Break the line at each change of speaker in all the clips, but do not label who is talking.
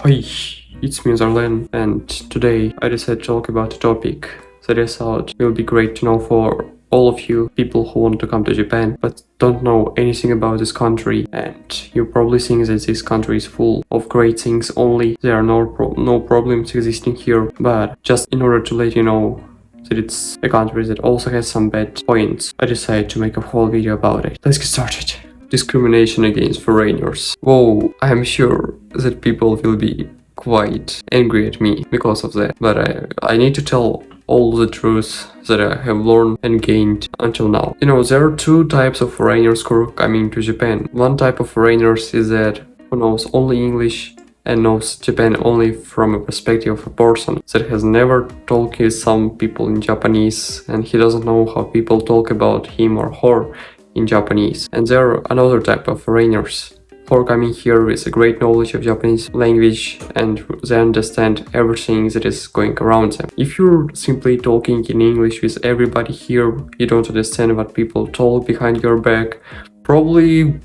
Hi, it's me Zarlen, and today I decided to talk about a topic that I thought will be great to know for all of you people who want to come to Japan but don't know anything about this country, and you probably think that this country is full of great things only. There are no problems existing here, but just in order to let you know that it's a country that also has some bad points, I decided to make a whole video about it. Let's get started. Discrimination against foreigners. Whoa, I'm sure that people will be quite angry at me because of that, but I need to tell all the truth that I have learned and gained until now. You know, there are two types of foreigners who are coming to Japan. One type of foreigners is that who knows only English and knows Japan only from a perspective of a person that has never talked with some people in Japanese, and he doesn't know how people talk about him or her in Japanese. And there are another type of foreigners who are coming here with a great knowledge of Japanese language, and they understand everything that is going around them. If you're simply talking in English with everybody here, you don't understand what people talk behind your back, probably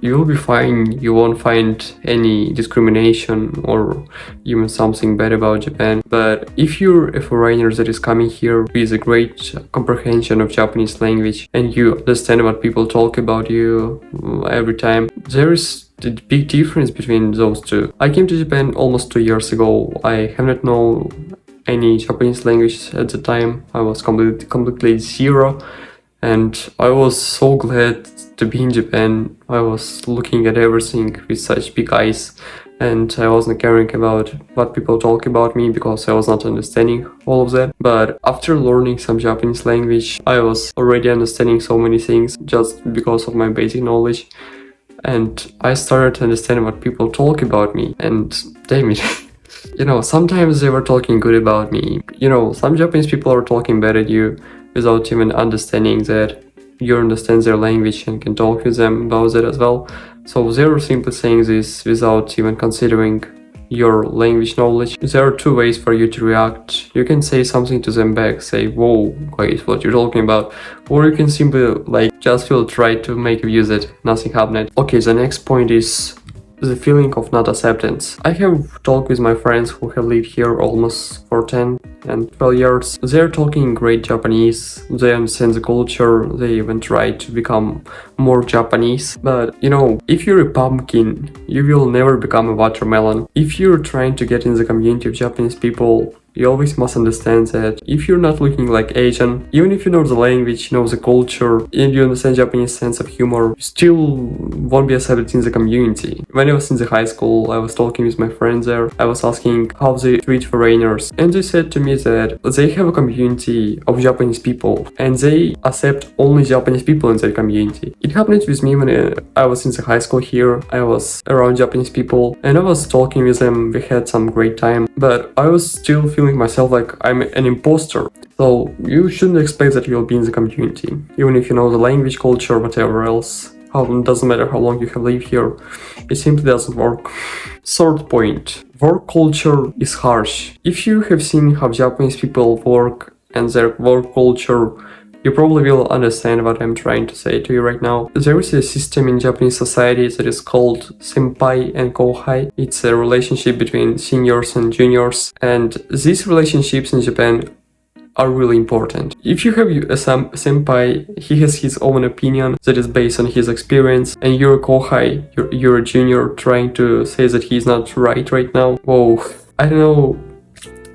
you'll be fine. You won't find any discrimination or even something bad about Japan. But if you're a foreigner that is coming here with a great comprehension of Japanese language and you understand what people talk about you every time, there is a big difference between those two. I came to Japan almost 2 years ago. I have not known any Japanese language at the time. I was completely zero. And I was so glad to be in Japan. I was looking at everything with such big eyes, and I wasn't caring about what people talk about me because I was not understanding all of that. But after learning some Japanese language, I was already understanding so many things just because of my basic knowledge. And I started to understand what people talk about me, and damn it. You know, sometimes they were talking good about me. You know, some Japanese people are talking bad at you without even understanding that you understand their language and can talk with them about that as well. So they were simply saying this without even considering your language knowledge. There are two ways for you to react. You can say something to them back, say, whoa, guys, what you're talking about. Or you can simply just will try to make a view that nothing happened. Okay, the next point is the feeling of not acceptance. I have talked with my friends who have lived here almost for 10 and 12 years. They're talking great Japanese, they understand the culture, they even try to become more Japanese. But you know, if you're a pumpkin, you will never become a watermelon. If you're trying to get in the community of Japanese people, you always must understand that if you're not looking like Asian, even if you know the language, you know the culture, and you understand Japanese sense of humor, you still won't be accepted in the community. When I was in the high school, I was talking with my friends there. I was asking how they treat foreigners, and they said to me that they have a community of Japanese people, and they accept only Japanese people in their community. It happened with me when I was in the high school here. I was around Japanese people, and I was talking with them. We had some great time, but I was still feeling myself like I'm an imposter. So you shouldn't expect that you'll be in the community, even if you know the language, culture, whatever else. It doesn't matter how long you have lived here, it simply doesn't work. Third point, work culture is harsh. If you have seen how Japanese people work and their work culture, you probably will understand what I'm trying to say to you right now. There is a system in Japanese society that is called senpai and kohai. It's a relationship between seniors and juniors, and these relationships in Japan are really important. If you have a senpai, he has his own opinion that is based on his experience, and you're a kohai, you're a junior trying to say that he's not right now. Whoa, I don't know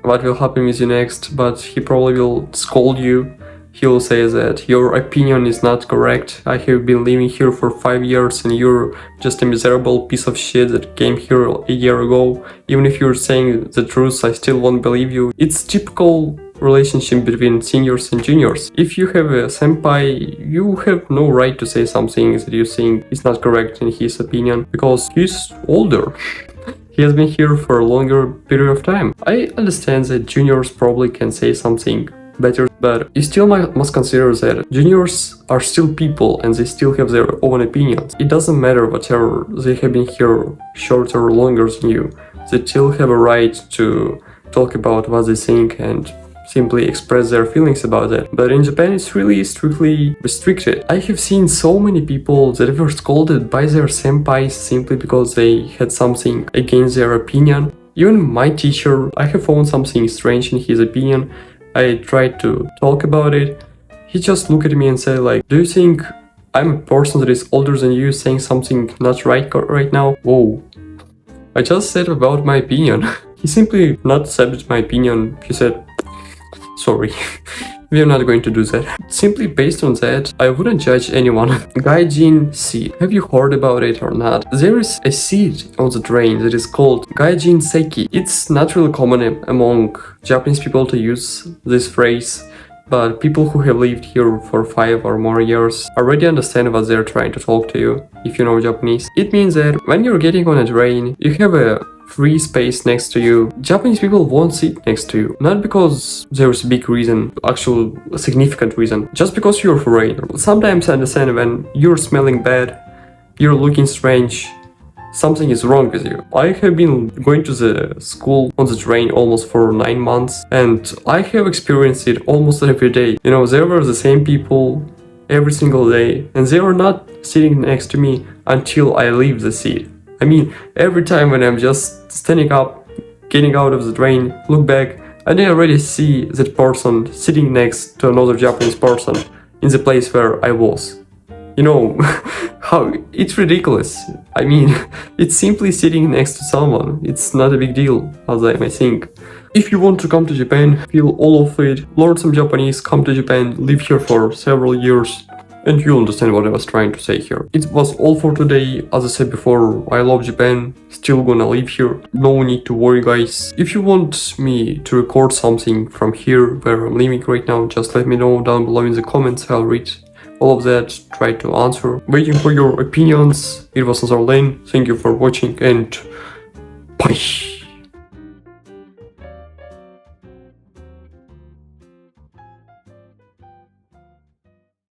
what will happen with you next, but he probably will scold you. He will say that your opinion is not correct. I have been living here for 5 years and you're just a miserable piece of shit that came here a year ago. Even if you're saying the truth, I still won't believe you. It's typical relationship between seniors and juniors. If you have a senpai, you have no right to say something that you think is not correct in his opinion, because he's older. He has been here for a longer period of time. I understand that juniors probably can say something better, but you still must consider that juniors are still people and they still have their own opinions. It doesn't matter whatever they have been here shorter or longer than you, they still have a right to talk about what they think and simply express their feelings about it. But in Japan it's really strictly restricted. I have seen so many people that were scolded by their senpais simply because they had something against their opinion. Even my teacher, I have found something strange in his opinion. I tried to talk about it. He just looked at me and said like, do you think I'm a person that is older than you saying something not right now? Whoa. I just said about my opinion. He simply not accepted my opinion. He said, sorry, we are not going to do that. Simply based on that, I wouldn't judge anyone. Gaijin Seat. Have you heard about it or not? There is a seat on the train that is called Gaijin Seat. It's not really common among Japanese people to use this phrase, but people who have lived here for 5 or more years already understand what they're trying to talk to you, if you know Japanese. It means that when you're getting on a train, you have a free space next to you. Japanese people won't sit next to you. Not because there's a big reason, actual significant reason, just because you're foreigner. Sometimes I understand when you're smelling bad, you're looking strange, something is wrong with you. I have been going to the school on the train almost for 9 months, and I have experienced it almost every day. You know, there were the same people every single day, and they were not sitting next to me until I leave the seat. I mean, every time when I'm just standing up, getting out of the train, look back, and I already see that person sitting next to another Japanese person in the place where I was. You know, how it's ridiculous. I mean, it's simply sitting next to someone. It's not a big deal, as I may think. If you want to come to Japan, feel all of it, learn some Japanese, come to Japan, live here for several years, and you'll understand what I was trying to say here. It was all for today. As I said before, I love Japan, still gonna live here. No need to worry, guys. If you want me to record something from here where I'm living right now, just let me know down below in the comments. I'll read all of that, try to answer. Waiting for your opinions. It was Nazar Lane. Thank you for watching and bye.